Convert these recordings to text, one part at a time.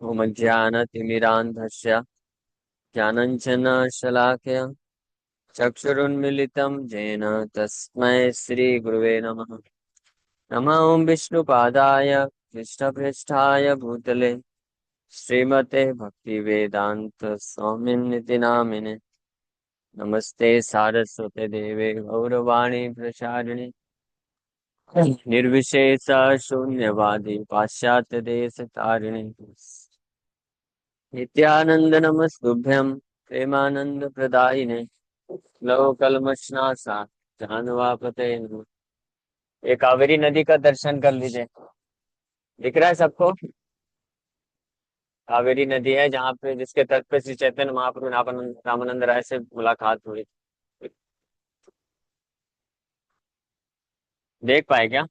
ओमज्ञानतिमिरान्धस्य ज्ञानञ्जनशलाकया चक्षुरुन्मिलितं येन तस्मै श्रीगुरुवे नमः। नमः ॐ विष्णुपादाय कृष्णपृष्ठाय भूतले श्रीमते भक्तिवेदान्त स्वामिन्निति नामिने। नमस्ते सारस्वते देवे गौरवाणी प्रचारिणे निर्विशेष शून्यवादी पाश्चात्य देश तारिणे। नित्यानंद नमस्तुभ्यं प्रेमानंद प्रदायिने लोकल्मषनासा जानवापते नमः। ये कावेरी नदी का दर्शन कर लीजिए। दिख रहा है सबको? कावेरी नदी है जहाँ पे, जिसके तट पे श्री चैतन्य महाप्रभु रामानंद राय से मुलाकात हुई। देख पाए क्या?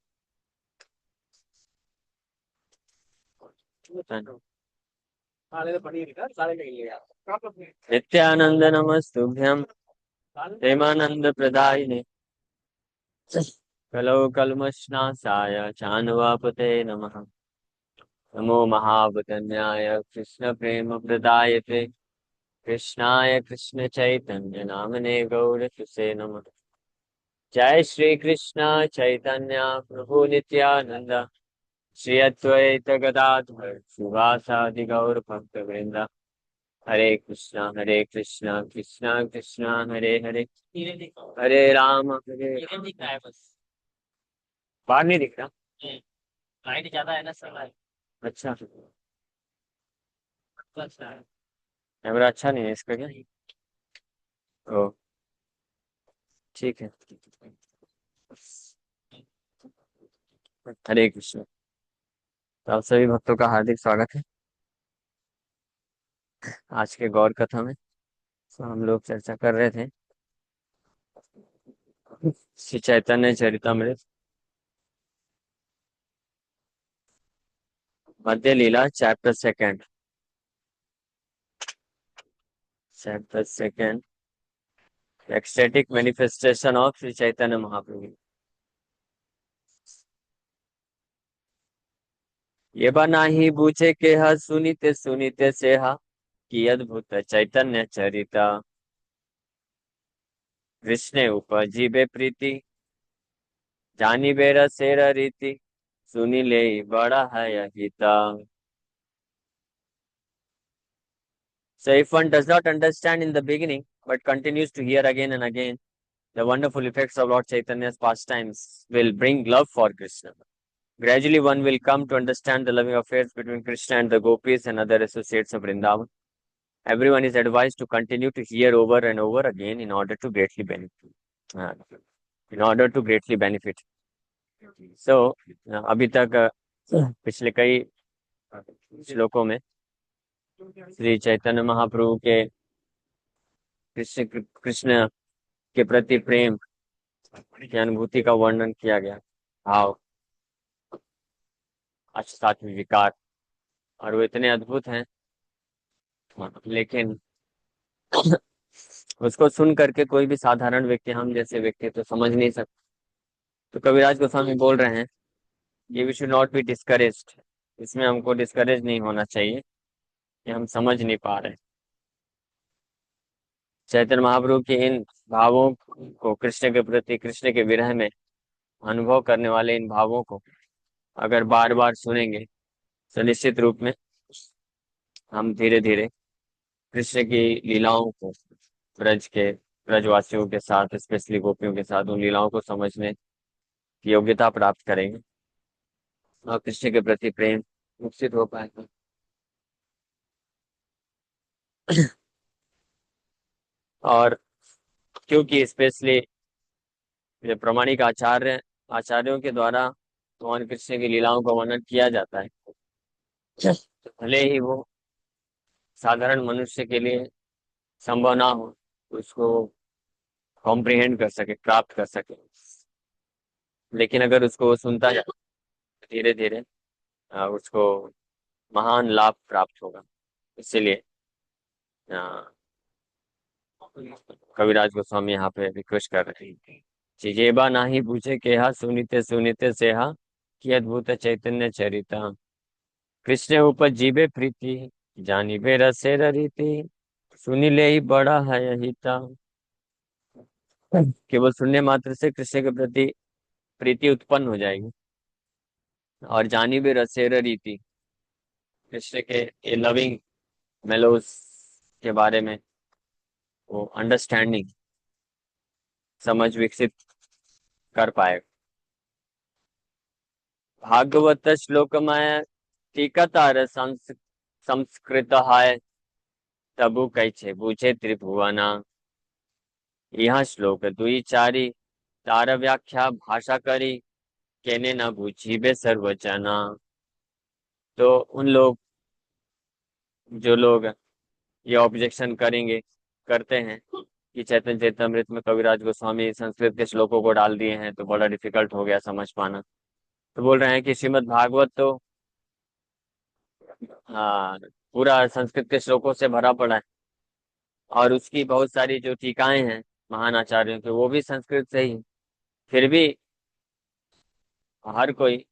नित्यानंद नमस्तुभ्यं प्रेमानंद प्रदायिने कलौ कल्मषनाशाय चानुवापते नमः। नमो महावदन्याय कृष्ण प्रेम प्रदायते कृष्णाय कृष्ण चैतन्य नामने गौरसुते नमः। जय श्री कृष्ण चैतन्य प्रभु नित्यानंद श्री अद्वैत गदाधर शिवासादि गौर भक्त वृंद। हरे कृष्णा कृष्णा कृष्णा हरे हरे हरे राम हरे। बाहर नहीं दिख रहा? लाइट ज्यादा है ना सर। अच्छा, कैमरा अच्छा नहीं है इसका क्या? ओ, ठीक है। हरे कृष्ण। तो आप सभी भक्तों का हार्दिक स्वागत है आज के गौर कथा में। तो हम लोग चर्चा कर रहे थे Shri Chaitanya Charitamrita Madhya Lila chapter second ecstatic manifestation of Shri Chaitanya Mahaprabhu. ये बना ही बूझे के हा सुनीते सुनीते से हा कि अद्भुत चैतन्य चरिता कृष्ण उपजीवे प्रीति जानी बेरा सेरा रीति सुनी ले बड़ा है हिता। So if one does not understand in the beginning, but continues to hear again and again, the wonderful effects of Lord Chaitanya's pastimes will bring love for Krishna. Gradually, one will come to understand the loving affairs between Krishna and the gopis and other associates of Vrindavan. Everyone is advised to continue to hear over and over again in order to greatly benefit. uh, in order to greatly benefit. So, अभी तक पिछले कई श्लोकों में श्री चैतन्य महाप्रभु के कृष्ण के प्रति प्रेम की अनुभूति का वर्णन किया गया। भाव, साथ में विकार, और वो इतने अद्भुत हैं, लेकिन उसको सुन करके कोई भी साधारण व्यक्ति, हम जैसे व्यक्ति तो समझ नहीं सकते। तो कविराज गोस्वामी बोल रहे हैं ये we should not be discouraged. इसमें हमको डिस्करेज नहीं होना चाहिए कि हम समझ नहीं पा रहे। चैतन्य महाप्रभु के इन भावों को, कृष्ण के प्रति, कृष्ण के विरह में अनुभव करने वाले इन भावों को अगर बार बार सुनेंगे तो निश्चित रूप में हम धीरे धीरे कृष्ण की लीलाओं को ब्रजवासियों के साथ, स्पेशली गोपियों के साथ, उन लीलाओं को समझने की योग्यता प्राप्त करेंगे और कृष्ण के प्रति प्रेम विकसित हो पाएगा। और क्योंकि स्पेशली प्रामाणिक आचार्यों के द्वारा भगवान कृष्ण की लीलाओं का वर्णन किया जाता है, तो भले ही वो साधारण मनुष्य के लिए संभव ना हो, उसको कॉम्प्रिहेंड कर सके, प्राप्त कर सके, लेकिन अगर उसको वो सुनता जाए धीरे धीरे उसको महान लाभ प्राप्त होगा। इसीलिए कविराज गोस्वामी यहाँ पे रिक्वेस्ट कर रहे हैं, चिजेबा ना ही पूछे केहा सुनीते सुनीते सेहा कि अद्भुत चैतन्य चरिता कृष्ण उपजीवे प्रीति, जानिबे रसेर रीति, सुनिले ही बड़ा है हिता। केवल सुनने मात्र से कृष्ण के प्रति प्रीति उत्पन्न हो जाएगी। और जानिबे रसेर रीति, कृष्ण के ये लविंग मेलोस के बारे में वो अंडरस्टैंडिंग, समझ विकसित कर पाएगा। भागवत श्लोकमय टीकातार संस्कृत है, तबु कैछे बूझे त्रिभुवना। यह श्लोक दुई चारी, तार व्याख्या भाषा करी, केने न बूझीबे सर्वजना। तो उन लोग, जो लोग ये ऑब्जेक्शन करेंगे, करते हैं कि चैतन्य चरितमृत में कविराज गोस्वामी संस्कृत के श्लोकों को डाल दिए हैं तो बड़ा डिफिकल्ट हो गया समझ पाना, तो बोल रहे हैं कि श्रीमद् भागवत तो हाँ पूरा संस्कृत के श्लोकों से भरा पड़ा है, और उसकी बहुत सारी जो टीकाएं हैं महान आचार्यों की वो भी संस्कृत से ही। फिर भी हर कोई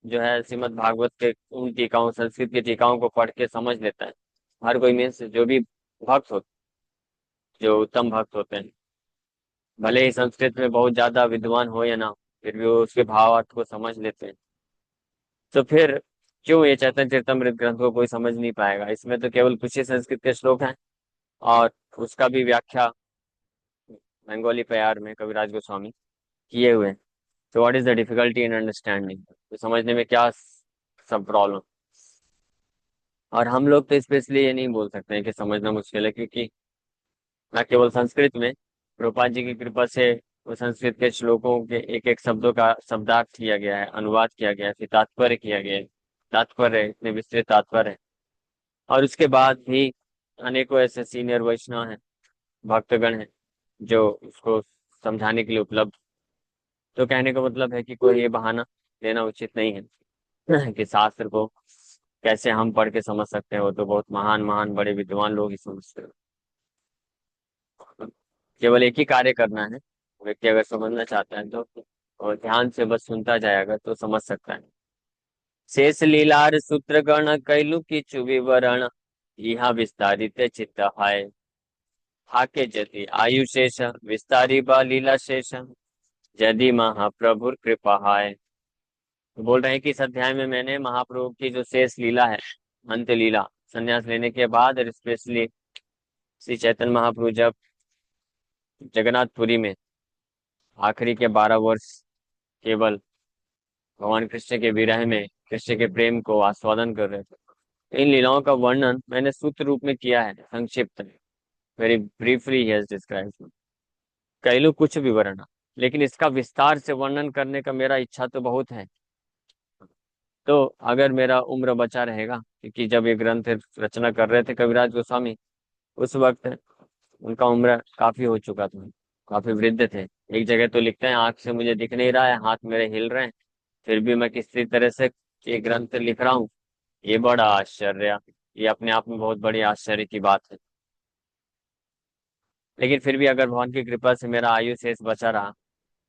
जो है श्रीमद् भागवत के उन टीकाओं, संस्कृत की टीकाओं को पढ़ के समझ लेता है। हर कोई मीन्स जो भी भक्त हो, जो उत्तम भक्त होते हैं, भले ही संस्कृत में बहुत ज्यादा विद्वान हो या ना हो, फिर भी वो उसके भावार्थ को समझ लेते हैं। तो फिर क्यों ये चैतन्य चरितमृत ग्रंथ को कोई समझ नहीं पाएगा? इसमें तो केवल कुछ ही संस्कृत के श्लोक हैं, और उसका भी व्याख्या बंगाली प्यार में कविराज गोस्वामी किए हुए हैं। तो what is the difficulty in understanding? तो समझने में क्या सब प्रॉब्लम? और हम लोग तो स्पेशली ये नहीं बोल सकते हैं कि समझना मुश्किल है, क्योंकि न केवल संस्कृत में रूपा जी की कृपा से वो संस्कृत के श्लोकों के एक एक शब्दों का शब्दार्थ किया गया है, अनुवाद किया गया है, फिर तात्पर्य किया गया है। तात्पर्य इतने विस्तृत तात्पर्य है। और उसके बाद भी अनेकों ऐसे सीनियर वैष्णव हैं, भक्तगण हैं, जो उसको समझाने के लिए उपलब्ध। तो कहने का मतलब है कि कोई ये बहाना देना उचित नहीं है कि शास्त्र को कैसे हम पढ़ के समझ सकते हैं, वो तो बहुत महान महान बड़े विद्वान लोग ही समझते हैं। केवल एक ही कार्य करना है, व्यक्ति अगर समझना चाहता है तो और ध्यान से बस सुनता जाएगा तो समझ सकता है। शेष लीलार सूत्र गण कैलु किचु विवरण, यहाँ विस्तारित चित्त है। हाके जति आयु शेष, विस्तारी बा लीला शेष, यदि महाप्रभुर कृपा है। तो बोल रहे हैं कि इस अध्याय में मैंने महाप्रभु की जो शेष लीला है, अंत लीला, संन्यास लेने के बाद, और स्पेशली श्री चैतन्य महाप्रभु जब जगन्नाथपुरी में आखिरी के 12 वर्ष केवल भगवान कृष्ण के विरह में कृष्ण के प्रेम को आस्वादन कर रहे थे, इन लीलाओं का वर्णन मैंने सूत्र रूप में किया है, संक्षिप्त में, very briefly he has described. कैलू कुछ विवरण, लेकिन इसका विस्तार से वर्णन करने का मेरा इच्छा तो बहुत है। तो अगर मेरा उम्र बचा रहेगा, क्योंकि जब ये ग्रंथ रचना कर रहे थे कविराज गोस्वामी, उस वक्त उनका उम्र काफी हो चुका था, काफी वृद्ध थे। एक जगह तो लिखते हैं, आंख से मुझे दिख नहीं रहा है, हाथ मेरे हिल रहे हैं, फिर भी मैं किसी तरह से ये ग्रंथ लिख रहा हूँ। ये बड़ा आश्चर्य, ये अपने आप में बहुत बड़ी आश्चर्य की बात है। लेकिन फिर भी अगर भगवान की कृपा से मेरा आयु शेष बचा रहा,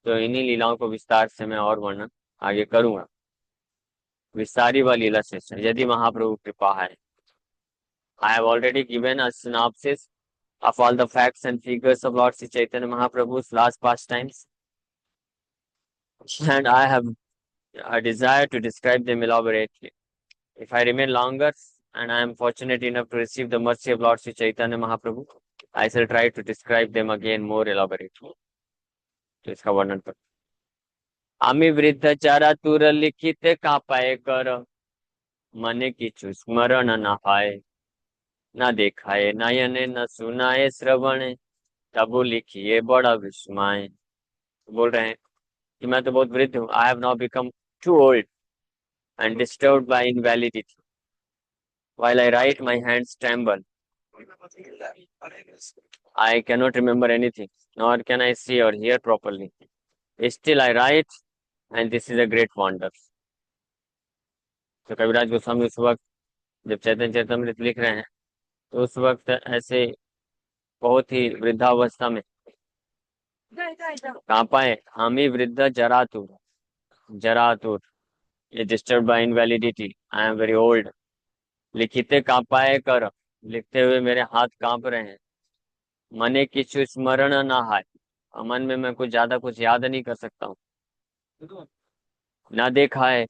तो इन्हीं लीलाओं को विस्तार से मैं और वर्णन आगे करूंगा। विस्तारी व लीला शेष, यदि महाप्रभु कृपा है। I have already given a synopsis of all the facts and figures of Lord Sri Chaitanya Mahaprabhu's last pastimes, and I have a desire to describe them elaborately. If I remain longer and I am fortunate enough to receive the mercy of Lord Sri Chaitanya Mahaprabhu, I shall try to describe them again more elaborately. तो इसका वर्णन कर, आमी वृद्ध चारा तुर लिखित कापाए कर, मने किछु स्मरण न पाए, न देखाए नयने न सुनाए श्रवणे, तबु लिखिए बड़ा विस्मय। बोल रहे हैं कि मैं तो बहुत वृद्ध हूँ, I have now become too old and disturbed by invalidity, while I write my hands tremble, I cannot remember anything, nor can I see or hear properly. Still I write, and this is a great wonder. तो कविराज गोस्वामी उस वक्त जब चैतन्य चरितमृत लिख रहे हैं, तो उस वक्त ऐसे बहुत ही वृद्धावस्था में, कहाँ पाए, हामी वृद्ध जरातुर, जरातुर ये disturb by invalidity, I am very old. लिखिते कांपाए कर, लिखते हुए मेरे हाथ कांप रहे हैं। मने किछु स्मरण ना हाय, मन में मैं कुछ ज्यादा कुछ याद नहीं कर सकता हूँ। ना देखा है,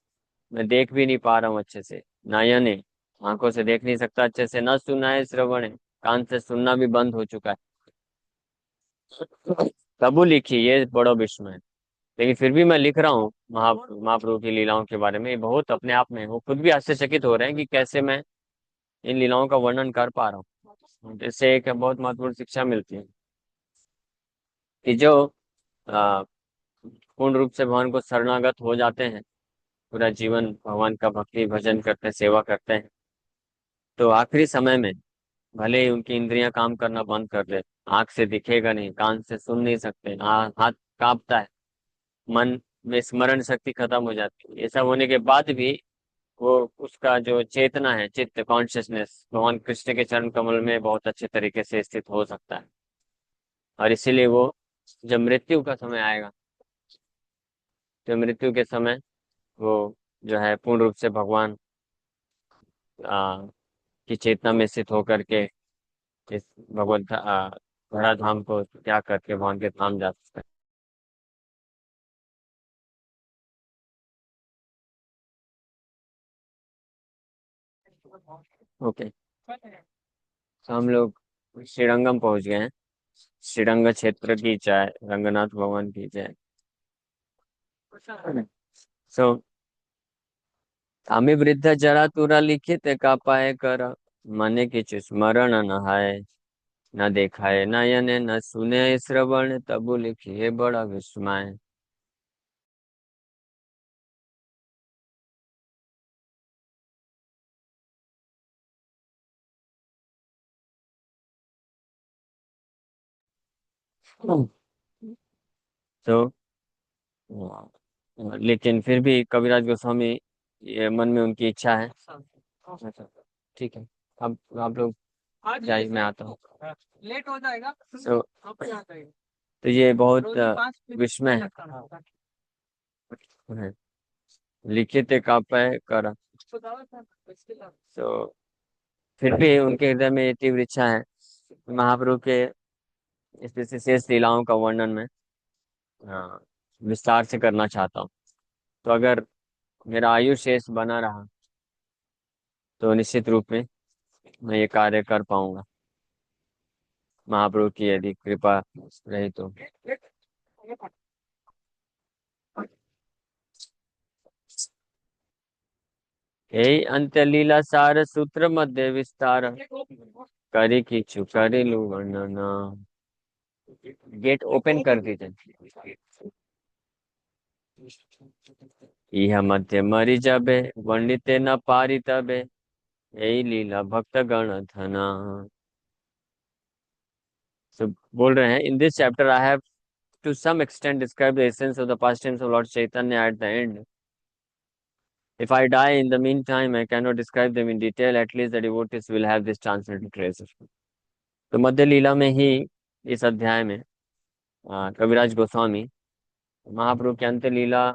मैं देख भी नहीं पा रहा हूँ अच्छे से। नयने, आंखों से देख नहीं सकता अच्छे से। ना सुना है श्रवण, कान से सुनना भी बंद हो चुका है। तबु लिखी, ये बड़ा विस्मय है। लेकिन फिर भी मैं लिख रहा हूँ महाप्रभु की लीलाओं के बारे में। ये बहुत अपने आप में वो खुद भी आश्चर्यचकित हो रहे हैं कि कैसे मैं इन लीलाओं का वर्णन कर पा रहा हूँ। इससे एक बहुत महत्वपूर्ण शिक्षा मिलती है कि जो आ, पूर्ण रूप से भगवान को शरणागत हो जाते हैं, पूरा जीवन भगवान का भक्ति भजन करते हैं, सेवा करते हैं, तो आखिरी समय में भले ही उनकी इंद्रियां काम करना बंद कर दे, आंख से दिखेगा नहीं, कान से सुन नहीं सकते, हाथ कांपता है, मन में स्मरण शक्ति खत्म हो जाती है, ये सब होने के बाद भी वो उसका जो चेतना है, चित्त कॉन्शियसनेस भगवान कृष्ण के चरण कमल में बहुत अच्छे तरीके से स्थित हो सकता है। और इसीलिए वो जब मृत्यु का समय आएगा, तो मृत्यु के समय वो जो है पूर्ण रूप से भगवान आ, की चेतना में स्थित होकर के इस भगवत धरा धाम को त्याग करके भगवान के धाम जा सकते हैं। ओके, तो हम लोग श्रीरंगम पहुंच गए हैं। श्रीरंग क्षेत्र की जय, रंगनाथ भगवान की जय। सो आम्ही वृद्ध जरा तुरा लिखित का पाए कर, मने किछु स्मरण न है। न देखा है नयन, न सुने श्रवण, तबु लिखिए बड़ा विस्मय। तो लेकिन फिर भी कविराज गोस्वामी, ये मन में उनकी इच्छा है। अच्छा, ठीक है। अब आप लोग जाइए, मैं आता हूँ। लेट हो जाएगा तो ये बहुत विस्मय है। लिखित काव्य कर, तो फिर भी उनके हृदय में ये तीव्र इच्छा है, महाप्रभु के इस विशेष लीलाओं का वर्णन में विस्तार से करना चाहता हूँ। तो अगर मेरा आयु शेष बना रहा, तो निश्चित रूप में मैं ये कार्य कर पाऊंगा, महाप्रभु की यदि कृपा रही तो। यही अंत्य लीला सार सूत्र मध्य विस्तार, करी किछु करिलु वर्णन। गेट ओपन कर दीजिए। यह मध्य मरी जाबे, वर्णिते न पारी तबे, यही लीला भक्त गण धना। So, बोल रहे हैं, in this chapter I have to some extent describe the essence of the pastimes of Lord Chaitanya at the end. If I die in the meantime, I cannot describe them in detail. At least the devotees will have this transcendental treasure. तो मध्य लीला में ही, इस अध्याय में कविराज गोस्वामी महाप्रभु की अंत्य लीला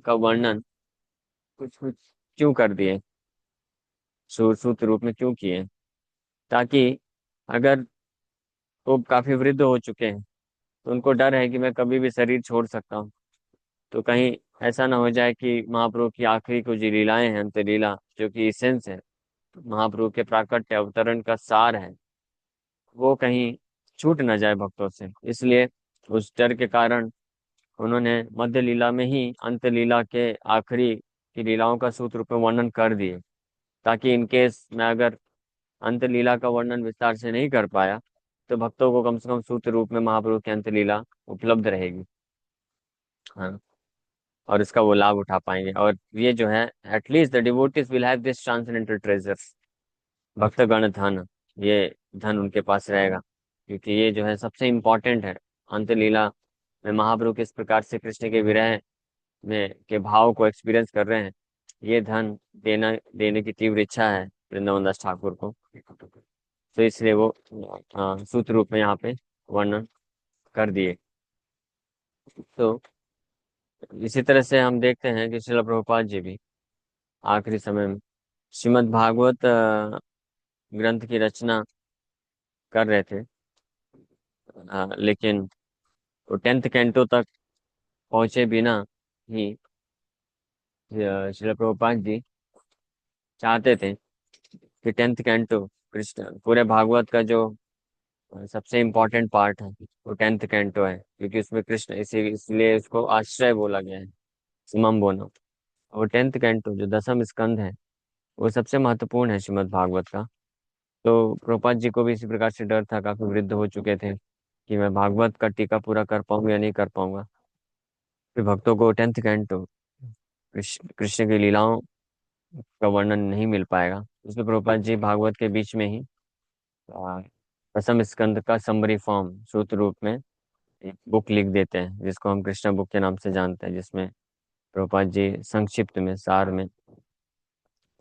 का वर्णन कुछ कुछ क्यों कर दिए, सूत्र रूप में क्यों किए, ताकि अगर वो काफी वृद्ध हो चुके हैं, तो उनको डर है कि मैं कभी भी शरीर छोड़ सकता हूँ। तो कहीं ऐसा ना हो जाए कि महाप्रभु की आखिरी को जो लीलाएं हैं, अंत्य लीला जो कि इसेंस है, महाप्रभु के प्राकट्य अवतरण का सार है, वो कहीं छूट ना जाए भक्तों से। इसलिए उस डर के कारण उन्होंने मध्य लीला में ही अंत्य लीला के आखिरी की लीलाओं का सूत्र रूप में वर्णन कर दिए, ताकि इनकेस मैं अगर अंत्य लीला का वर्णन विस्तार से नहीं कर पाया, तो भक्तों को कम से कम सूत्र रूप में महाप्रभु की अंत्य लीला उपलब्ध रहेगी। हाँ, और इसका वो लाभ उठा पाएंगे। और ये जो है, at least the devotees will have this transcendental treasures, भक्तगण धन, ये धन उनके पास रहेगा, क्योंकि ये जो है सबसे इम्पोर्टेंट है। अंत लीला में महाप्रभु किस प्रकार से कृष्ण के विरह में के भाव को एक्सपीरियंस कर रहे हैं, ये धन देने की तीव्र इच्छा है वृंदावन दास ठाकुर को। तो इसलिए वो सूत्र रूप में यहाँ पे वर्णन कर दिए। तो इसी तरह से हम देखते हैं कि श्रील प्रभुपाद जी भी आखिरी समय में श्रीमद् भागवत ग्रंथ की रचना कर रहे थे। लेकिन वो 10th कैंटो तक पहुंचे बिना ही श्रील प्रभुपाद जी चाहते थे कि 10th कैंटो, कृष्ण पूरे भागवत का जो सबसे इम्पोर्टेंट पार्ट है वो 10th कैंटो है, क्योंकि उसमें कृष्ण इसलिए उसको आश्रय बोला गया है, सुमम बोनो। और 10th कैंटो जो दसम स्कंध है वो सबसे महत्वपूर्ण है श्रीमद् भागवत का। तो प्रभुपाद जी को भी इसी प्रकार से डर था, काफी वृद्ध हो चुके थे, कि मैं भागवत का टीका पूरा कर पाऊंगा या नहीं कर पाऊंगा। फिर भक्तों को 10th कैंटो कृष्ण की लीलाओं का वर्णन नहीं मिल पाएगा। उसमें प्रभुपाद जी भागवत के बीच में ही आ, दसम स्कंद का समरी फॉर्म सूत्र रूप में एक बुक लिख देते हैं, जिसको हम कृष्णा बुक के नाम से जानते हैं, जिसमें प्रभुपाद जी संक्षिप्त में, सार में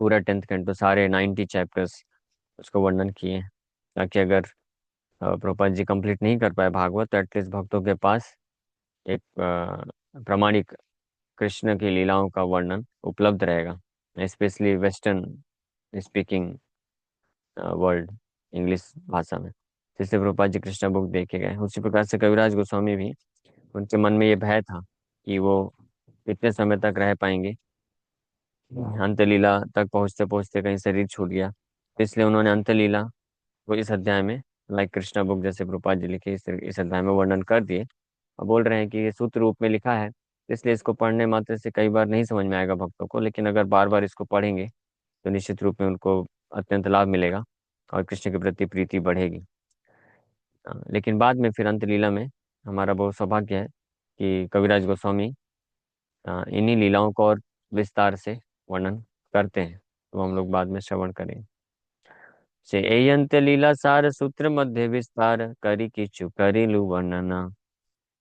पूरा 10th कैंटो सारे 90 चैप्टर्स उसको वर्णन किए हैं, ताकि अगर प्रभुपाद जी कंप्लीट नहीं कर पाए भागवत तो एटलीस्ट भक्तों के पास एक प्रामाणिक कृष्ण की लीलाओं का वर्णन उपलब्ध रहेगा, specially western speaking world, English भाषा में। जिससे प्रभुपाद जी कृष्णा बुक देखे गए। उसी प्रकार से कविराज गोस्वामी भी, उनके मन में ये भय था कि वो कितने समय तक रह पाएंगे, अंत लीला तक पहुंचते पहुंचते कहीं शरीर छूट गया। तो इसलिए उन्होंने अंत लीला को इस अध्याय में, लाइक कृष्णा बुक जैसे प्रभुपाद जी लिखे, इस अध्याय में वर्णन कर दिए। और बोल रहे हैं कि ये सूत्र रूप में लिखा है, इसलिए इसको पढ़ने मात्र से कई बार नहीं समझ में आएगा भक्तों को, लेकिन अगर बार बार इसको पढ़ेंगे तो निश्चित रूप में उनको अत्यंत लाभ मिलेगा और कृष्ण के प्रति प्रीति बढ़ेगी। लेकिन बाद में फिर अंत लीला में हमारा बहुत सौभाग्य है कि कविराज गोस्वामी इन्हीं लीलाओं को और विस्तार से वर्णन करते हैं, तो हम लोग बाद में श्रवण करेंगे। से एय अंत लीला सार सूत्र मध्य विस्तार करी किचु करिलु वर्णना,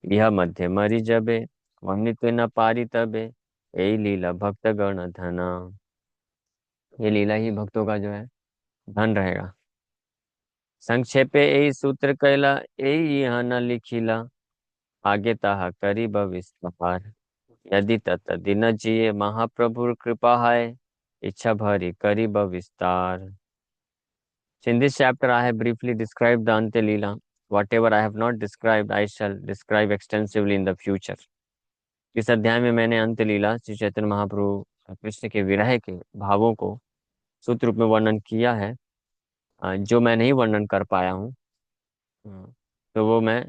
यह मध्य मरी जबे वर्णित न पारी तबे, यही लीला भक्त गण धना। ये लीला ही भक्तों का जो है धन रहेगा। संक्षेपे यही सूत्र कैला, यही यहाँ न लिखिला, आगे ताहा करी विस्तार, यदि तत दिन जिये महाप्रभुर कृपा है, इच्छा भरी करी विस्तार। So in this chapter, I have briefly described the Ante Leela. Whatever I have not described, I shall describe extensively in the future. इस अध्याय में मैंने अंत लीला श्री चैतन्य महाप्रभु कृष्ण के विरह के भावों को सूत्र रूप में वर्णन किया है। जो मैं नहीं वर्णन कर पाया हूँ, तो वो मैं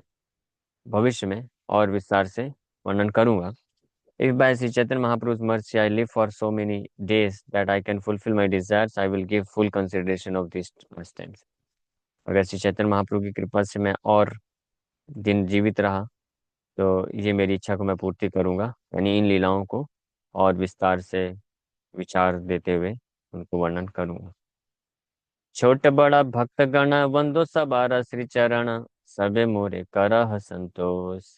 भविष्य में और विस्तार से वर्णन करूंगा। If by Sri Chaitanya Mahaprabhu's mercy I live for so many days that I can fulfill my desires, I will give full consideration of these pastimes. अगर श्री चैतन्य महाप्रभु की कृपा से मैं और दिन जीवित रहा तो ये मेरी इच्छा को मैं पूर्ति करूंगा, यानी इन लीलाओं को और विस्तार से विचार देते हुए उनको वर्णन करूंगा। छोट बड़ा भक्त गण वंदो सबारा श्री चरण, सबे मोरे करह संतोष।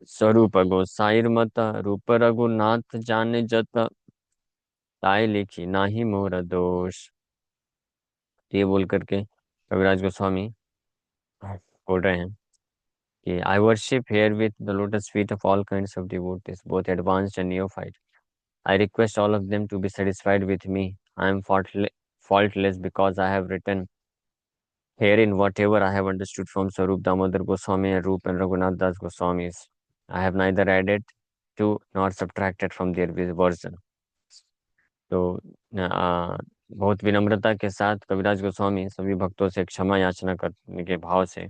स्वरूप गोसाईर मत रूप रघुनाथ जाने जत, ताय लिखी नाही मोर दोष। ये बोल करके कविराज गोस्वामी बोल रहे हैं कि I worship here with the lotus feet of all kinds of devotees, both advanced and neophyte. I request all of them to be satisfied with me. I am faultless because I have written herein whatever I have understood from Sarup Damodar Goswami and Rup and Raghunath Das Goswamis. I have neither added to nor subtracted from their version. तो बहुत विनम्रता के साथ कविराज गोस्वामी सभी भक्तों से क्षमा याचना करने के भाव से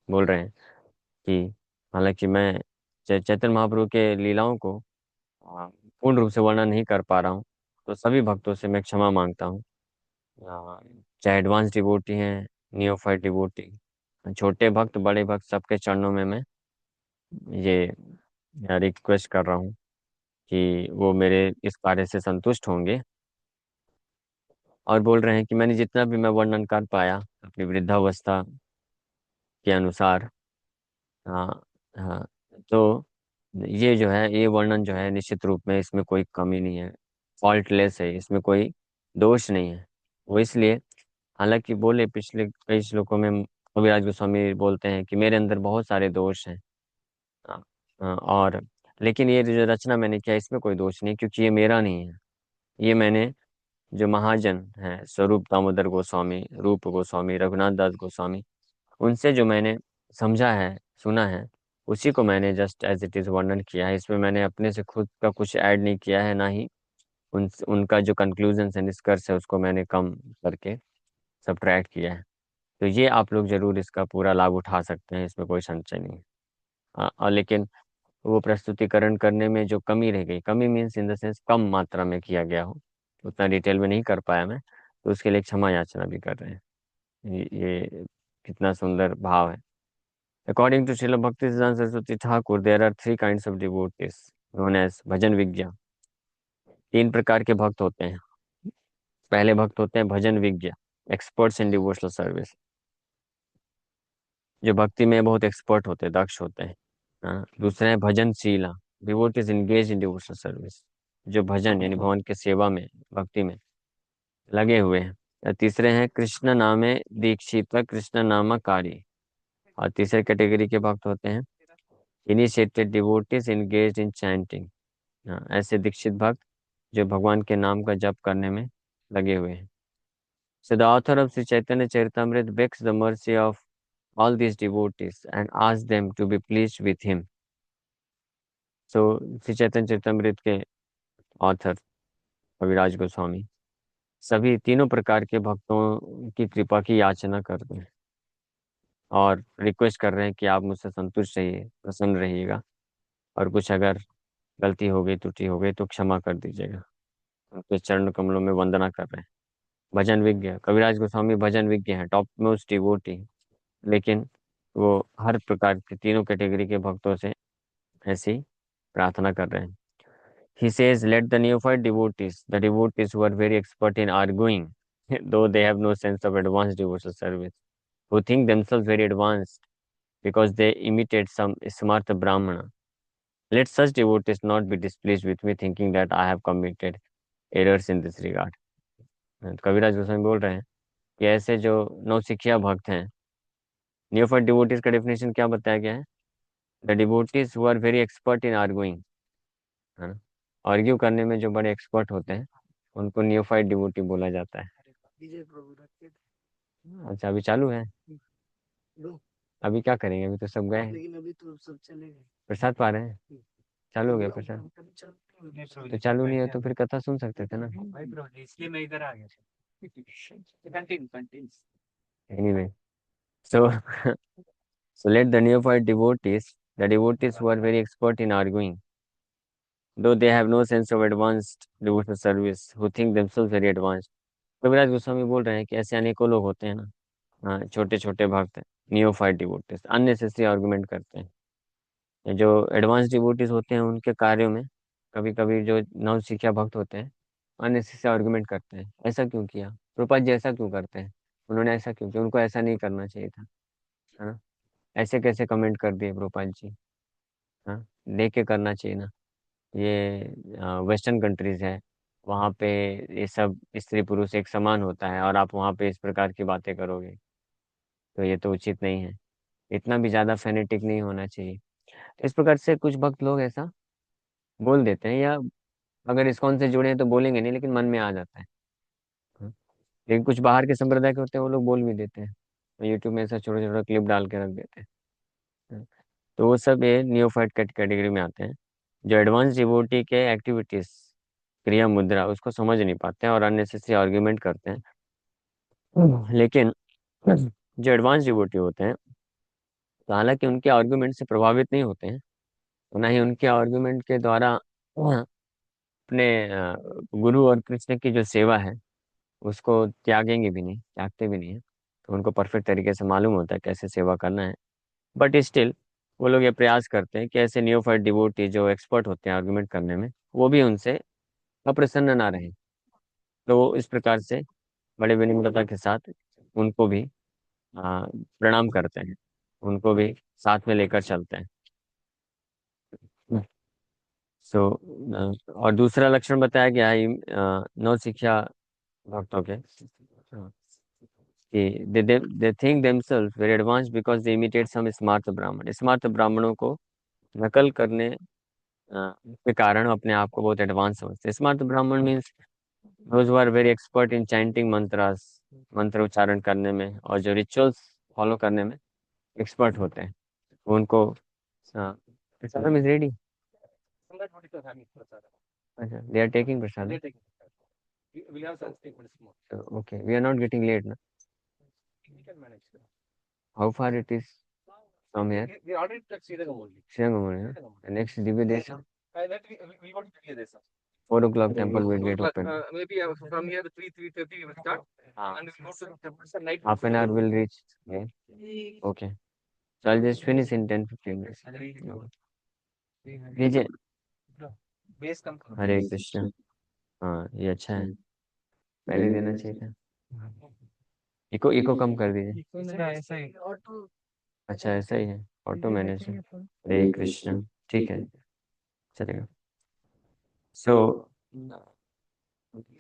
बोल रहे हैं कि हालांकि मैं चैतन्य महाप्रभु के लीलाओं को पूर्ण रूप से वर्णन नहीं कर पा रहा हूँ, तो सभी भक्तों से मैं क्षमा मांगता हूँ। चाहे एडवांस डिवोटी हैं, नियोफाइट डिवोटी, छोटे भक्त बड़े भक्त, सबके चरणों में मैं ये रिक्वेस्ट कर रहा हूँ कि वो मेरे इस कार्य से संतुष्ट होंगे। और बोल रहे हैं कि मैंने जितना भी मैं वर्णन कर पाया अपनी वृद्धावस्था के अनुसार, हाँ हाँ, तो ये जो है, ये वर्णन जो है निश्चित रूप में इसमें कोई कमी नहीं है, फॉल्टलेस है, इसमें कोई दोष नहीं है। वो इसलिए, हालांकि बोले पिछले कई श्लोकों में कविराज गोस्वामी बोलते हैं कि मेरे अंदर बहुत सारे दोष हैं। हाँ, हाँ, और लेकिन ये जो रचना मैंने किया इसमें कोई दोष नहीं, क्योंकि ये मेरा नहीं है। ये मैंने जो महाजन हैं, स्वरूप दामोदर गोस्वामी, रूप गोस्वामी, रघुनाथ दास गोस्वामी, उनसे जो मैंने समझा है, सुना है, उसी को मैंने जस्ट एज इट इज वर्णन किया है। इसमें मैंने अपने से खुद का कुछ ऐड नहीं किया है, ना ही उनका जो कंक्लूजन है, निष्कर्ष है, उसको मैंने कम करके सब्ट्रैक्ट किया है। तो ये आप लोग जरूर इसका पूरा लाभ उठा सकते हैं, इसमें कोई संशय नहीं है। और लेकिन वो प्रस्तुतिकरण करने में जो कमी रह गई, कमी मीन्स इन द सेंस कम मात्रा में किया गया हो, उतना डिटेल में नहीं कर पाया मैं, तो उसके लिए क्षमा याचना भी कर रहे हैं। ये कितना सुंदर भाव है। According to Shrila Bhakti Siddhanta Saraswati Thakur, there are three kinds of devotees known as भजन विज्ञा। तीन प्रकार के भक्त होते हैं। पहले भक्त होते हैं भजन विज्ञा, एक्सपर्ट्स इन डिवोशनल सर्विस, जो भक्ति में बहुत एक्सपर्ट होते हैं, दक्ष होते हैं। हाँ, दूसरे हैं भजनशीला, devotees engage in devotional service, जो भजन यानी भगवान की सेवा में, भक्ति में लगे हुए हैं। और तीसरे हैं कृष्ण नामे दीक्षित, कृष्ण नामकारी। और तीसरे कैटेगरी के भक्त होते हैं इनिशिएटेड डिवोटीज इंगेज इन चैंटिंग। हाँ, ऐसे दीक्षित भक्त जो भगवान के नाम का जप करने में लगे हुए हैं। So the author of Sri Chaitanya Charitamrita begs the mercy of all these devotees and asks them to be pleased with him. So Shri Chaitanya Charitamrita के ऑथर कविराज गोस्वामी सभी तीनों प्रकार के भक्तों की कृपा की याचना करते हैं और रिक्वेस्ट कर रहे हैं कि आप मुझसे संतुष्ट रहिए, प्रसन्न रहिएगा, और कुछ अगर गलती हो गई, त्रुटि हो गई तो क्षमा कर दीजिएगा। उनके चरण कमलों में वंदना कर रहे हैं। भजन विज्ञ कविराज गोस्वामी भजन विज्ञ हैं, टॉप मोस्ट डिवोटी, लेकिन वो हर प्रकार के तीनों कैटेगरी के भक्तों से ऐसी प्रार्थना कर रहे हैं। He says, let the neophyte devotees, the devotees who are very expert in arguing, though they have no sense of advanced devotional service, who think themselves very advanced because they imitate some smarta brahmana, let such devotees not be displeased with me, thinking that I have committed errors in this regard. कविराज गोस्वामी बोल रहे हैं कि ऐसे जो नौसिखिया भक्त हैं, neophyte devotees का definition क्या बताया गया है? The devotees who are very expert in arguing, है ना, आर्ग्यू करने में जो बड़े एक्सपर्ट होते हैं उनको नियोफाइट डिवोटी बोला जाता है। अच्छा, अभी चालू है? अभी क्या करेंगे, अभी तो सब गए हैं। लेकिन अभी तो सब चले गए, प्रसाद पा रहे हैं, चालू हो गया प्रसाद। तो चालू नहीं है तो फिर कथा सुन सकते थे ना। इसलिए मैं इधर आ गया। Anyway, so so let the neophyte devotees, the devotees who are very expert in arguing, though they have no sense of advanced devotional service, who think themselves very advanced. कविराज गोस्वामी बोल रहे हैं कि ऐसे अनेकों लोग होते हैं ना, हाँ, छोटे छोटे भक्त, नियोफाइट डिवोटीज, अननेसेसरी आर्गुमेंट करते हैं। जो एडवांस डिवोटीज होते हैं उनके कार्यों में कभी कभी जो नव शिक्षा भक्त होते हैं अननेसेसरी आर्गुमेंट करते हैं। ऐसा क्यों किया प्रभुपाद जी, ऐसा क्यों करते हैं, उन्होंने ऐसा क्यों किया, उनको ऐसा नहीं करना चाहिए था, है ना, ऐसे कैसे कमेंट कर दिए प्रभुपाद जी। हाँ, देख के करना चाहिए ना। ये वेस्टर्न कंट्रीज है, वहाँ पे ये सब स्त्री पुरुष एक समान होता है, और आप वहाँ पे इस प्रकार की बातें करोगे तो ये तो उचित नहीं है। इतना भी ज्यादा फेनेटिक नहीं होना चाहिए। इस प्रकार से कुछ भक्त लोग ऐसा बोल देते हैं, या अगर इस्कॉन से जुड़े हैं तो बोलेंगे नहीं, लेकिन मन में आ जाता है। हाँ, लेकिन कुछ बाहर के संप्रदाय के होते हैं, वो लोग बोल भी देते हैं, यूट्यूब में ऐसा छोटा छोटा क्लिप डाल के रख देते हैं। हाँ, तो वो सब ये नियोफाइट कैटेगरी में आते हैं, जो एडवांस डिवोटी के एक्टिविटीज, क्रिया मुद्रा उसको समझ नहीं पाते हैं और अननेसेसरी आर्ग्यूमेंट करते हैं। लेकिन जो एडवांस डिवोटी होते हैं, तो हालांकि उनके आर्ग्यूमेंट से प्रभावित नहीं होते हैं, और ना ही उनके आर्ग्यूमेंट के द्वारा अपने गुरु और कृष्ण की जो सेवा है उसको त्यागेंगे भी नहीं, त्यागते भी नहीं है। तो उनको परफेक्ट तरीके से मालूम होता है कैसे सेवा करना है। बट स्टिल वो लोग ये प्रयास करते हैं कि ऐसे नियोफाइट डिवोटी जो एक्सपर्ट होते हैं आर्गुमेंट करने में, वो भी उनसे अप्रसन्न ना रहे। तो वो इस प्रकार से बड़े विनम्रता के साथ उनको भी प्रणाम करते हैं, उनको भी साथ में लेकर चलते हैं। सो और दूसरा लक्षण बताया गया है नौ शिक्षा भक्तों के, कि they think themselves very advance because they imitate some smart brahmin. Smart ब्राह्मणों को नकल करने के कारण अपने आप को बहुत एडवांस समझते। Smart brahmin means those are very expert in chanting mantras, मंत्र उच्चारण करने में और जो रिचुअल्स फॉलो करने में एक्सपर्ट होते हैं। उनको प्रसादम इज रेडी। अच्छा, they are taking prasad. Okay, we are not getting late ना? How far it is from here? Srinagar, next Divya Desam. 4 o'clock temple will get open. Maybe from here 3:30 we will start. And we go to night. Half an hour will reach. Yeah. Okay. So I'll just finish in 10-15 minutes. भेजे। हरे कृष्ण। हाँ, ये अच्छा है, पहले देना चाहिए था। Eco eco कम कर दीजिए। अच्छा, ऐसा ही है, ऑटो मैनेज है। हरे कृष्ण, ठीक है, चलेगा। सो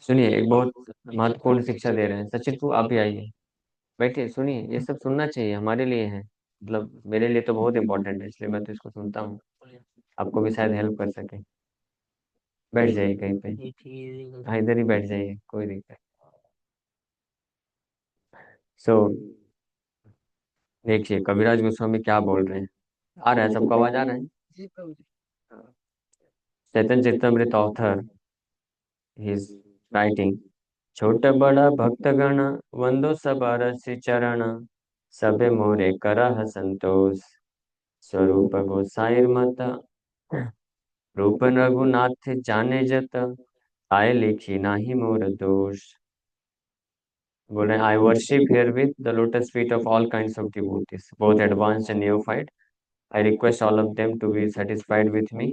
सुनिए, एक बहुत महत्वपूर्ण शिक्षा दे रहे हैं। सचिन को आप भी आइए, बैठिए, सुनिए, ये सब सुनना चाहिए, हमारे लिए है, मतलब मेरे लिए तो बहुत इंपॉर्टेंट है, इसलिए मैं तो इसको सुनता हूँ। आपको भी शायद हेल्प कर सके। बैठ जाइए कहीं पे, हाँ इधर ही बैठ जाइए, कोई दिक्कत। सो देखिए कविराज गोस्वामी क्या बोल रहे हैं। आ रहा है सबको, आवाज आ रहा है? चैतन्य चरितमृत ऑथर इज राइटिंग, छोट बड़ा भक्तगण वंदो सब रसि चरण, सबे मोरे करह संतोष, स्वरूप गोसाईर मत, रूप रघुनाथ जाने जत, आए लिखी नाही मोर दोष। बोल रहे हैं, आई worship here with the lotus feet of all kinds of devotees, both advanced and neophyte. I request all of them to be satisfied with me.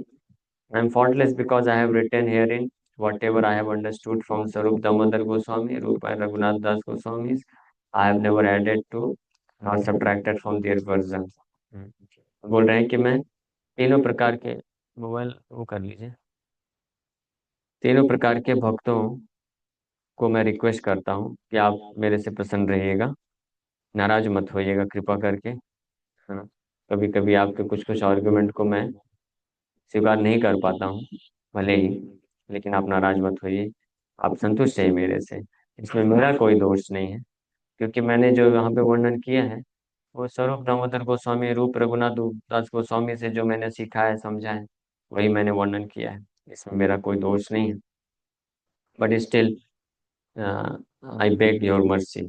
I am faultless because I have written herein whatever I have understood from Sarup Damodar Goswami, Rupa and Raghunath Das Goswamis. I have never added to nor subtracted from their version. बोल रहे हैं कि मैं तीनों प्रकार के, mobile वो कर लीजिए, तीनों प्रकार के भक्तों को मैं रिक्वेस्ट करता हूँ कि आप मेरे से प्रसन्न रहिएगा, नाराज मत होइएगा कृपा करके, है ना। कभी कभी आपके कुछ कुछ आर्गुमेंट को मैं स्वीकार नहीं कर पाता हूँ, भले ही, लेकिन आप नाराज मत होइए, आप संतुष्ट रहिए मेरे से, इसमें मेरा कोई दोष नहीं है। क्योंकि मैंने जो यहाँ पे वर्णन किया है वो स्वरूप दामोदर गोस्वामी, रूप रघुनाथ दास गोस्वामी से जो मैंने सीखा है, समझा है, वही मैंने वर्णन किया है, इसमें मेरा कोई दोष नहीं है। But still I beg your mercy.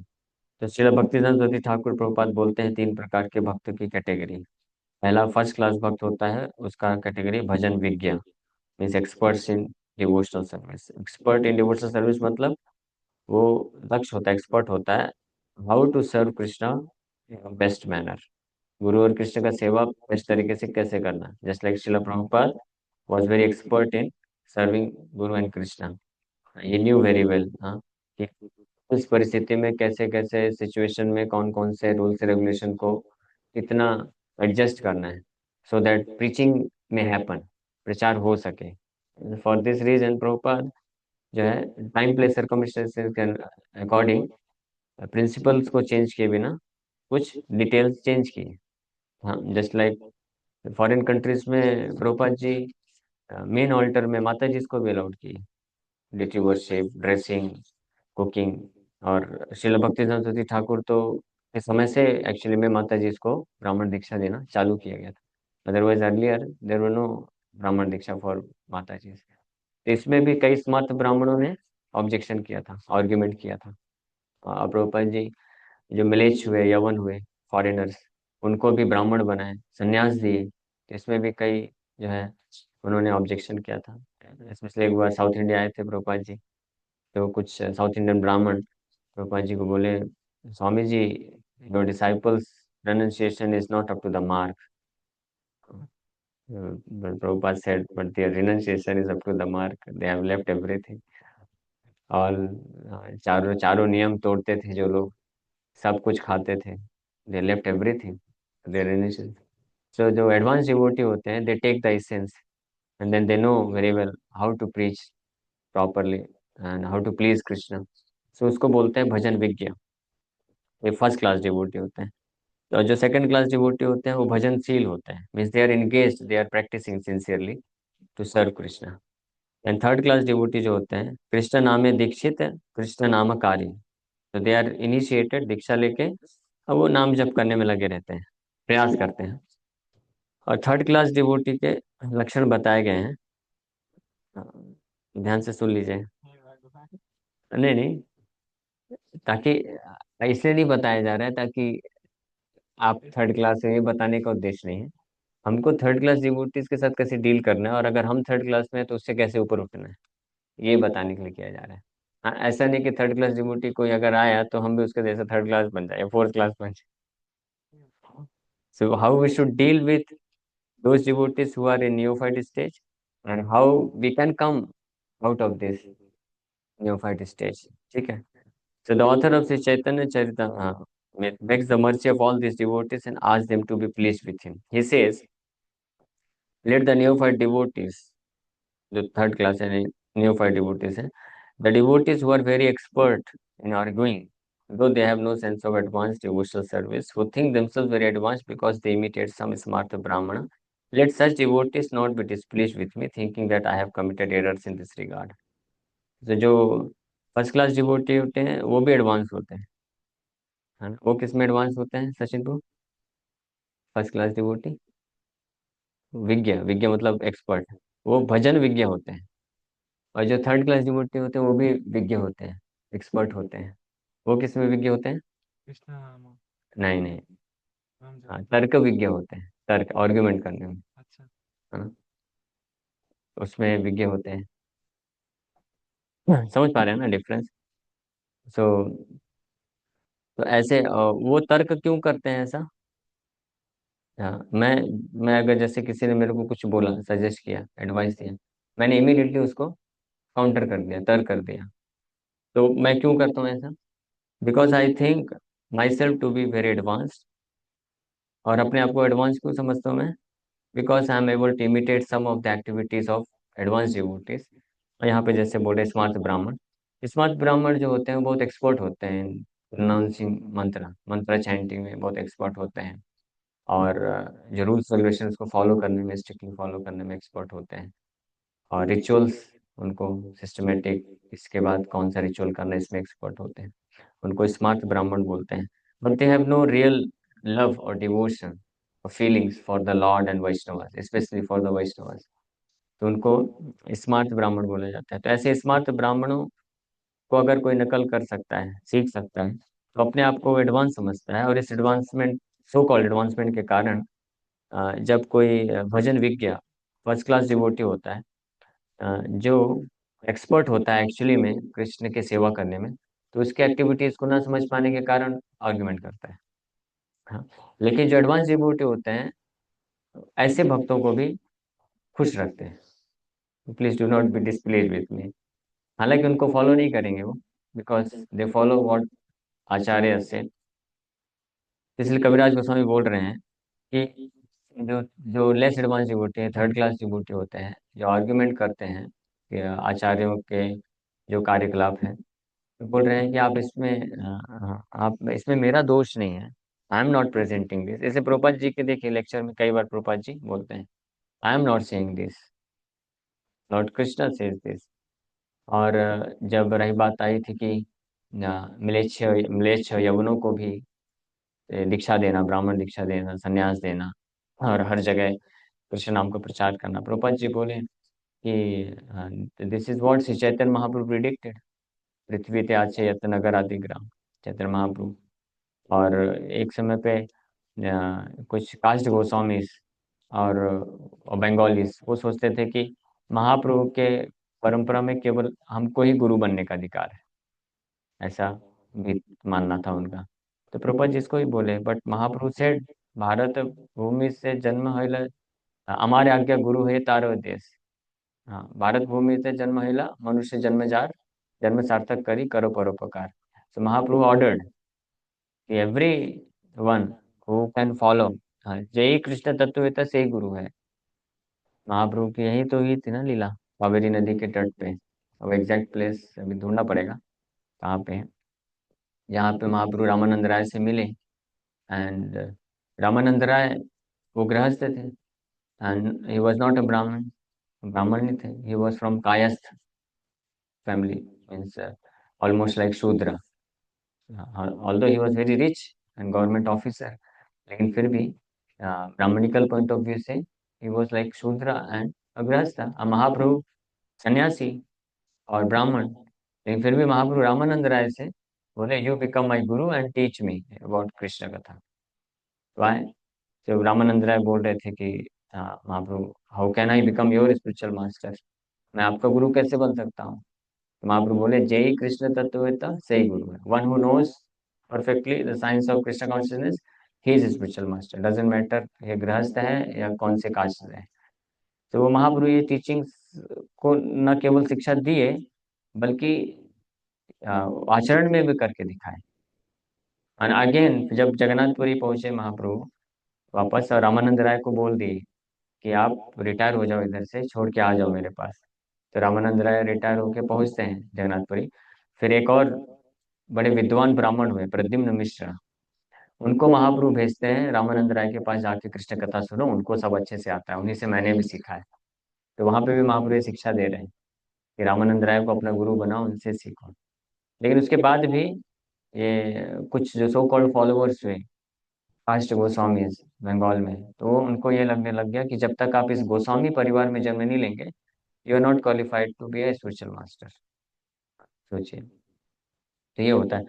तो श्रील भक्तिदास सरस्वती ठाकुर प्रभुपाद बोलते हैं तीन प्रकार के भक्त की कैटेगरी। पहला फर्स्ट क्लास भक्त होता है, उसका कैटेगरी भजन विज्ञ, means experts in devotional service. Expert in devotional service मतलब वो दक्ष होता है, एक्सपर्ट होता है how to serve Krishna best manner, गुरु और कृष्ण का सेवा बेस्ट तरीके से कैसे करना। Just like Srila Prabhupada was very expert in serving Guru and Krishna. ये न्यू वेरी वेल, हाँ, कि उस परिस्थिति में कैसे कैसे सिचुएशन में कौन कौन से रूल्स रेगुलेशन को कितना एडजस्ट करना है, सो दैट प्रीचिंग में हैपन, प्रचार हो सके। फॉर दिस रीजन प्रभुपाद जो है टाइम प्लेस सर्कमस्टेंसेस के अकॉर्डिंग प्रिंसिपल्स को चेंज किए बिना कुछ डिटेल्स चेंज किए। हाँ, जस्ट लाइक फॉरेन कंट्रीज में प्रभुपाद जी मेन ऑल्टर में माता जी को भी अलाउड किए, डिटी वर्शिप, ड्रेसिंग, कुकिंग। और श्रील भक्ति सरस्वती ठाकुर तो इस समय से एक्चुअली में माता जी को ब्राह्मण दीक्षा देना चालू किया गया था। Otherwise earlier there was no brahmin diksha for माता जी। तो इसमें भी कई स्मार्त ब्राह्मणों ने ऑब्जेक्शन किया था, आर्ग्यूमेंट किया था। प्रभुपाद जी जो मिलेच्छ हुए, यवन हुए, फॉरेनर्स, उनको भी ब्राह्मण बनाए, संन्यास दिए। तो इसमें भी कई जो है उन्होंने ऑब्जेक्शन किया था। स्पेशली एक बार साउथ इंडिया आए थे प्रभुपाद जी, तो कुछ साउथ इंडियन ब्राह्मण प्रभुपाद जी को बोले, Swami ji, your disciples renunciation is not up to the mark. But Prabhupada said, but their renunciation is up to the mark. They have left everything. और चारों चारों नियम तोड़ते थे जो लोग, सब कुछ खाते थे, they left everything, their renunciation. So जो एडवांस डिवोटी होते हैं, they take the essence and then they know very well how to preach properly and how to please Krishna. So उसको बोलते हैं भजन विज्ञ। ये फर्स्ट क्लास डिवोटी होते हैं। तो जो सेकंड क्लास डिवोटी होते हैं वो भजनशील होते हैं, means they are engaged, they are practicing sincerely. To serve Krishna. And third class devotee जो होते हैं, कृष्ण नामे दीक्षित, कृष्ण नामकारी, तो दे आर इनिशिएटेड, दीक्षा लेके अब वो नाम जप करने में लगे रहते हैं, प्रयास करते हैं। और थर्ड क्लास डिवोटी के लक्षण बताए गए हैं। ध्यान से सुन लीजिए। नहीं नहीं, ताकि इसलिए नहीं बताया जा रहा है ताकि आप थर्ड क्लास है, ये बताने का उद्देश्य नहीं है। हमको थर्ड क्लास डिवोटीज के साथ कैसे डील करना है, और अगर हम थर्ड क्लास में हैं तो उससे कैसे ऊपर उठना है, ये बताने के लिए किया जा रहा है। हाँ, ऐसा नहीं कि थर्ड क्लास डिवोटी कोई अगर आया तो हम भी उसके जैसे थर्ड क्लास बन जाए या फोर्थ क्लास बन जाए। So how we should deal with those devotees who are in neophyte stage, and how we can come out of this neophyte stage. ठीक है? So the author of Sri Chaitanya Charitamrita begs the mercy of all these devotees and asks them to be pleased with him. He says, let the neophyte devotees, जो third class है neophyte devotees हैं, the devotees who are very expert in arguing, though they have no sense of advanced devotional service, who think themselves very advanced because they imitate some smart Brahmana, let such devotees not be displeased with me, thinking that I have committed errors in this regard. तो जो first class devotee होते हैं वो भी advance होते हैं, है ना? वो किस में एडवांस होते हैं सचिन को? फर्स्ट क्लास डिवोटी विज्ञ, विज्ञ मतलब एक्सपर्ट, वो भजन विज्ञ होते हैं। और जो थर्ड क्लास डिवोटी होते हैं वो भी विज्ञ होते हैं, एक्सपर्ट होते हैं। वो किस में विज्ञ होते हैं? नहीं नहीं, हाँ, तर्क विज्ञ होते हैं, तर्क आर्ग्यूमेंट करने में, है ना? उसमें विज्ञ होते हैं। समझ पा रहे हैं ना डिफरेंस? सो तो ऐसे वो तर्क क्यों करते हैं ऐसा? हाँ, मैं अगर जैसे किसी ने मेरे को कुछ बोला, सजेस्ट किया, एडवाइस दिया, मैंने इमीडिएटली उसको काउंटर कर दिया, तर्क कर दिया। तो मैं क्यों करता हूँ ऐसा? Because I think myself to be very advanced. और अपने आप को एडवांस क्यों समझता हूँ मैं? Because I am able to imitate some of the activities of advance devotees. और यहाँ पे जैसे बोले स्मार्ट ब्राह्मण, स्मार्ट ब्राह्मण जो होते हैं वो बहुत एक्सपर्ट होते हैं प्रोनाउंसिंग मंत्र, मंत्र चैंटिंग में बहुत एक्सपर्ट होते हैं। और जो रूल्स रेगुलेशंस को फॉलो करने में, स्ट्रिक्टली फॉलो करने में एक्सपर्ट होते हैं। और रिचुअल्स उनको सिस्टमेटिक, इसके बाद कौन सा रिचुअल करना है इसमें एक्सपर्ट होते हैं। उनको स्मार्ट ब्राह्मण बोलते हैं। But they have no real love और डिवोशन और feelings for the lord and Vaishnava, specially for the Vaishnava. तो उनको स्मार्ट ब्राह्मण बोला जाता है। तो ऐसे स्मार्ट ब्राह्मणों को अगर कोई नकल कर सकता है, सीख सकता है, तो अपने आप को एडवांस समझता है। और इस एडवांसमेंट, सो कॉल्ड एडवांसमेंट के कारण जब कोई भजन विज्ञ फर्स्ट क्लास डिवोटी होता है, जो एक्सपर्ट होता है एक्चुअली में कृष्ण की सेवा करने में, तो उसकी एक्टिविटीज को ना समझ पाने के कारण आर्ग्यूमेंट करता है। हाँ, लेकिन जो एडवांस डिवोटी होते हैं ऐसे भक्तों को भी खुश रखते हैं। Please do not be displays with me. हालांकि उनको फॉलो नहीं करेंगे वो, बिकॉज दे फॉलो व्हाट आचार्य से। इसलिए कविराज गोस्वामी बोल रहे हैं कि जो जो लेस एडवांस डिवोटी है, थर्ड क्लास डिवोटी होते हैं, जो आर्ग्यूमेंट करते हैं कि आचार्यों के जो कार्यकलाप है, तो बोल रहे हैं कि आप इसमें आप इसमें मेरा दोष नहीं है। I am not presenting this. जैसे प्रोपात जी के देखिए लेक्चर में कई बार प्रोपात जी बोलते हैं, I am not saying this, Lord Krishna says this. और जब रही बात आई थी कि मिलेच्छ मिलेच्छ यवनों को भी दीक्षा देना, ब्राह्मण दीक्षा देना, संन्यास देना, और हर जगह कृष्ण नाम का प्रचार करना, प्रभुपाद जी बोले कि this is what Shri Chaitanya Mahaprabhu predicted, पृथ्वी ते आचे यत नगर आदि ग्राम, चैतन्य महाप्रभु। और एक समय पे कुछ कास्ट गोस्वामी और बंगालीज वो सोचते थे कि महाप्रभु के परंपरा में केवल हमको ही गुरु बनने का अधिकार है, ऐसा भी मानना था उनका। तो प्रभुपाद जी इसको ही बोले, बट महाप्रभु से भारत भूमि से जन्म है, हमारे आज्ञा गुरु है तारो देश। हाँ, भारत भूमि से जन्म है, मनुष्य जन्म जार, जन्म सार्थक करी करो परोपकार। So Mahaprabhu ordered every one who can follow, हाँ, जय कृष्ण तत्ववेता से ही गुरु है। महाप्रभु की यही तो ही थी ना लीला, कावेरी नदी के तट पे। अब एग्जैक्ट प्लेस अभी ढूंढना पड़ेगा कहाँ पे है। यहाँ पे महाप्रभु रामानंद राय से मिले। एंड रामानंद राय वो गृहस्थ थे, and he was not a brahmin. ब्राह्मण नहीं थे, he was from Kayastha family, means almost like shudra, although he was very rich and government officer, लेकिन फिर भी ब्राह्मणिकल पॉइंट ऑफ व्यू से he was like shudra and grihastha, Mahaprabhu सन्यासी और ब्राह्मण। लेकिन फिर भी महाप्रभु रामानंद राय से बोले, you become my guru and teach me about Krishna katha. Why? जब रामानंद राय बोल रहे थे कि Mahaprabhu, how can I become your spiritual master, मैं आपका गुरु कैसे बन सकता हूँ? तो महाप्रभु बोले, जय ही कृष्ण तत्ववेता सही गुरु है, one who knows perfectly the science of Krishna consciousness, he is spiritual master, doesn't matter ये गृहस्थ है या कौन से कास्ट से है। तो वो महाप्रभु ये टीचिंग्स को न केवल शिक्षा दिए, बल्कि आचरण में भी करके दिखाए। और अगेन जब जगन्नाथपुरी पहुंचे महाप्रभु वापस, और रामानंद राय को बोल दिए कि आप रिटायर हो जाओ, इधर से छोड़ के आ जाओ मेरे पास। तो रामानंद राय रिटायर होके पहुंचते हैं जगन्नाथपुरी। फिर एक और बड़े विद्वान ब्राह्मण हुए, प्रद्युम्न मिश्रा, उनको महाप्रभु भेजते हैं रामानंद राय के पास, जाके कृष्ण कथा सुनो, उनको सब अच्छे से आता है, उन्हीं से मैंने भी सीखा है। तो वहां पे भी महाप्रभु ये शिक्षा दे रहे हैं कि रामानंद राय को अपना गुरु बनाओ, उनसे सीखो। लेकिन उसके बाद भी ये कुछ जो सो कॉल्ड फॉलोअर्स हुए कास्ट गोस्वामी बंगाल में, तो उनको ये लगने लग गया कि जब तक आप इस गोस्वामी परिवार में जन्म नहीं लेंगे, you are not qualified to be a spiritual master. सोचिए, तो ये होता है।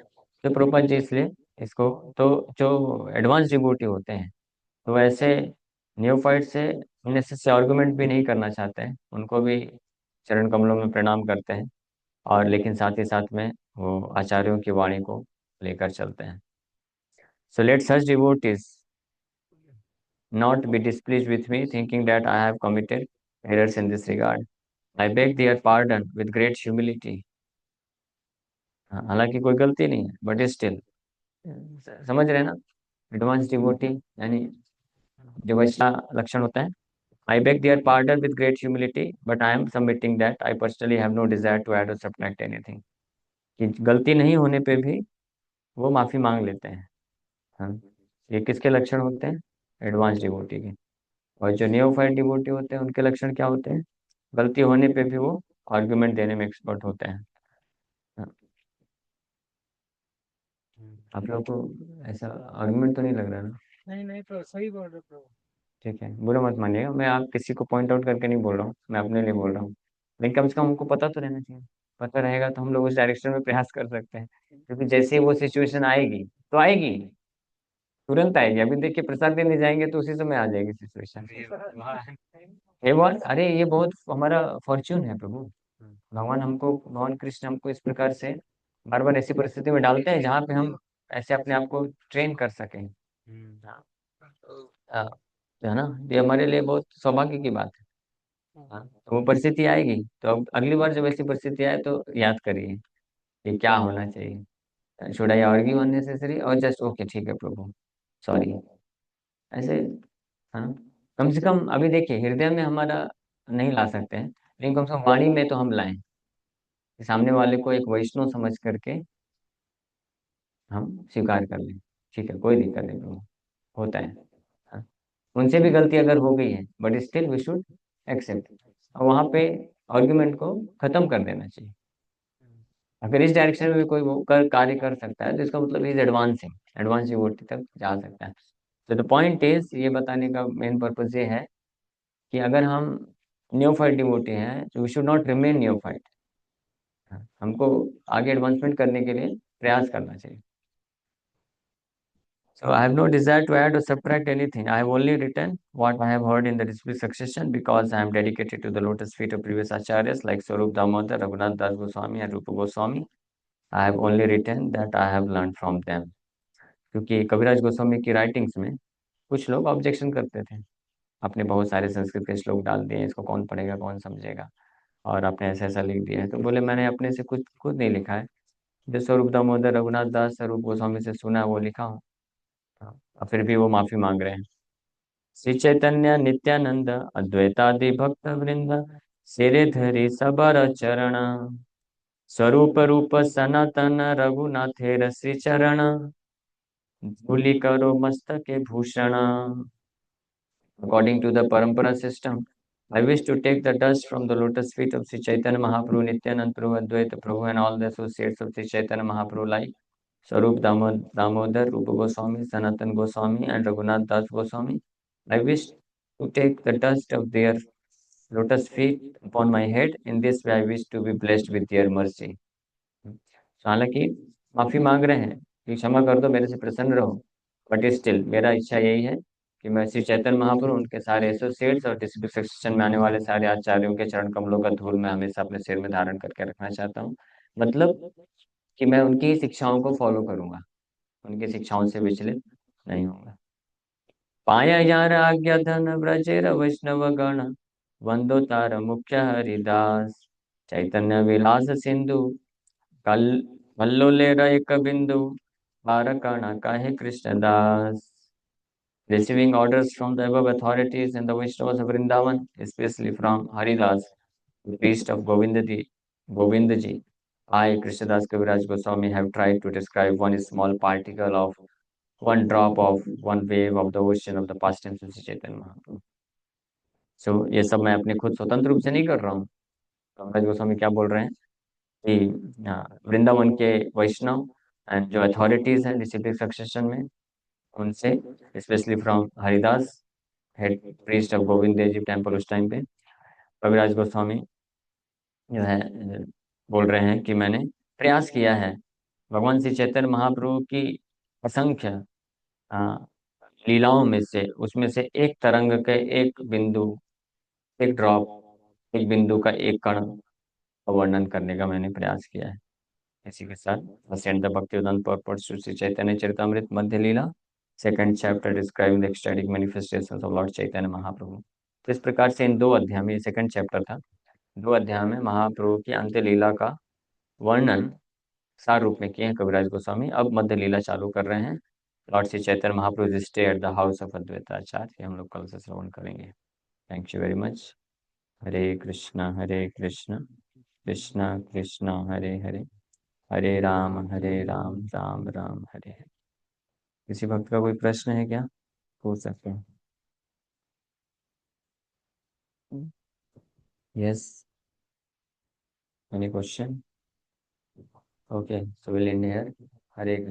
तो प्रभुपाद जी इसलिए इसको, तो जो एडवांस डिवोटी होते हैं, तो ऐसे न्यूफाइट से नेसेसरी आर्गुमेंट भी नहीं करना चाहते हैं, उनको भी चरण कमलों में प्रणाम करते हैं, और लेकिन साथ ही साथ में वो आचार्यों की वाणी को लेकर चलते हैं। So let such devotees not be displeased with me, thinking that I have committed errors in this regard. I beg their pardon with great humility. हालांकि कोई गलती नहीं है, बट स्टिल, समझ रहे हैं ना? एडवांस डिवोटी यानी जो वैसा लक्षण होता है। I beg their pardon with great humility, but I am submitting that I personally have no desire to add or subtract anything. कि गलती नहीं होने पे भी वो माफी मांग लेते हैं। हाँ, ये किसके लक्षण होते हैं? एडवांस डिवोटी के। और जो नियोफाइट डिवोटी होते हैं, उनके लक्षण क्या होते हैं? गलती होने पे भी वो आर्गुमेंट देने में एक्सपर्ट होते हैं। हाँ, आप लोग को ऐसा आर्गुमेंट तो नहीं लग रहा ना? नहीं नहीं, तो सही बोल रहे हो। ठीक है, बुरा मत मानिएगा, मैं आप किसी को पॉइंट आउट करके नहीं बोल रहा हूँ, मैं अपने लिए बोल रहा हूँ। लेकिन कम से कम हमको पता तो रहना चाहिए। पता रहेगा तो हम लोग उस डायरेक्शन में प्रयास कर सकते हैं, क्योंकि जैसे ही वो सिचुएशन आएगी तो आएगी, तुरंत आएगी। अभी देखिए प्रसाद देने जाएंगे तो उसी समय आ जाएगी सिचुएशन। ये बहुत, अरे ये बहुत हमारा फॉर्च्यून है प्रभु। भगवान हमको, भगवान कृष्ण हमको इस प्रकार से बार बार ऐसी परिस्थिति में डालते हैं जहाँ पे हम ऐसे अपने आप को ट्रेन कर सकें। हाँ, हाँ, तो है ना, ये हमारे लिए बहुत सौभाग्य की बात है। हाँ, तो वो परिस्थिति आएगी, तो अब अगली बार जब ऐसी परिस्थिति आए तो याद करिए कि क्या होना चाहिए। शुड आई आर्ग्यू अननेसेसरी और जस्ट ओके, ठीक है प्रभु, सॉरी, ऐसे। हाँ, कम से कम अभी देखिए हृदय में हमारा नहीं ला सकते हैं, लेकिन कम से कम वाणी में तो हम लाएं, कि सामने वाले को एक वैष्णव समझ करके हम स्वीकार कर लें। ठीक है, कोई दिक्कत नहीं प्रभु, होता है। हाँ, उनसे भी गलती अगर हो गई है, but still we should accept, और वहां पे आर्ग्यूमेंट को खत्म कर देना चाहिए। अगर इस डायरेक्शन में भी कोई वो कार्य कर सकता है, तो इसका मतलब इज एडवांसिंग, एडवांस डिवोटी तक जा सकता है। तो द पॉइंट इज, ये बताने का मेन पर्पज ये है कि अगर हम न्योफाइट डिवोटी हैं, तो वी शुड नॉट रिमेन न्योफाइट। हमको आगे एडवांसमेंट करने के लिए प्रयास करना चाहिए। So I have no desire to add or subtract anything. I have only written what I have heard in the recipe succession, because I am dedicated to the lotus feet of previous acharyas like Swarup Damodar, Raghunath Das Goswami and Rupa Goswami. I have only written that I have learned from them. क्योंकि कविराज गोस्वामी की writings में कुछ लोग objection करते थे, आपने बहुत सारे संस्कृत के श्लोक डाल दिए, इसको कौन पढ़ेगा, कौन समझेगा, और आपने ऐसा ऐसा लिख दिया है। तो बोले, मैंने अपने से कुछ खुद नहीं लिखा है, जो स्वरूप दामोदर रघुनाथ दास स्वरूप गोस्वामी से सुना है वो लिखा हूँ। हाँ, और फिर भी वो माफी मांग रहे हैं। श्री चैतन्य नित्यानंद अद्वैतादि भक्त वृंद सिरे धरि सबर चरण स्वरूप रूप सनातन रघुनाथेर श्री चरण धूलि करो मस्तके भूषण। अकॉर्डिंग टू द परंपरा system, I wish to take the dust from the lotus feet of Sri Chaitanya Mahaprabhu, Nityanand Prabhu, Advaita Prabhu, and all the associates of Sri Chaitanya Mahaprabhu like Swarup Damodar, Rupa Goswami, Sanatan Goswami, and Raghunath Das Goswami. I wish to take the dust of their lotus feet upon my head. In this way, I wish to be blessed with their mercy. So, हालांकि माफी मांग रहे हैं कि क्षमा कर दो, मेरे से प्रसन्न रहो, बट स्टिल मेरा इच्छा यही है कि मैं श्री चैतन्य महाप्रभु, उनके सारे एसोसिएट्स और डिस्ट्रिक्ट सेक्शन में आने वाले सारे आचार्यों के चरण कमलों का धूल मैं हमेशा अपने सिर में धारण करके रखना चाहता हूँ। मतलब कि मैं उनकी शिक्षाओं को फॉलो करूंगा, उनकी शिक्षाओं से विचलित नहीं होगा। पाया यार आज्ञा धन व्रजेर वैष्णव गण, वंदो तार मुख्य हरिदास, चैतन्य विलास सिंधु कल कल्लोले एक बिंदु, बारकाना काहे Krishnadas. Receiving orders from the above authorities and the Vaishnavas of Vrindavan, especially from Haridas, the priest of Govindaji, I, Krishnadas Kaviraj Goswami, have tried to describe one small particle of one drop of one wave of the ocean of the pastimes of Sri Chaitanya Mahaprabhu. So, ये सब मैं अपने खुद स्वतंत्र रूप से नहीं कर रहा हूँ। कविराज गोस्वामी क्या बोल रहे हैं कि वृंदावन के वैष्णव एंड जो अथॉरिटीज हैं डिसिप्लिन सक्सेशन में, उनसे specially from Haridas, head priest of Govind Dev ji temple उस टाइम पे, कविराज गोस्वामी जो है बोल रहे हैं कि मैंने प्रयास किया है भगवान श्री चैतन्य महाप्रभु की असंख्य लीलाओं में से, उसमें से एक तरंग के एक बिंदु, एक ड्रॉप, एक बिंदु का एक कण का वर्णन करने का मैंने प्रयास किया है। इसी के साथ sent the Bhaktivedanta purports to Shri Chaitanya Charitamrita Madhya Lila, second chapter describing the ecstatic manifestations of lord Chaitanya Mahaprabhu. तो इस प्रकार से इन 2 अध्याय में, सेकंड चैप्टर था, 2 अध्याय में महाप्रभु की अंत्य लीला का वर्णन सार रूप में किए हैं कविराज गोस्वामी। अब मध्य लीला चालू कर रहे हैं। Lord Shri Chaitanya Mahaprabhu stay at the house of Advaitacharya, हम लोग कल से श्रवण करेंगे। Thank you very much. Hare Krishna Krishna Krishna Hare Hare, Hare Ram Ram Ram Hare Hare. किसी भक्त का कोई प्रश्न है क्या? पूछ सकते हैं। Yes, any question? Okay, so will and here. Hare Krishna.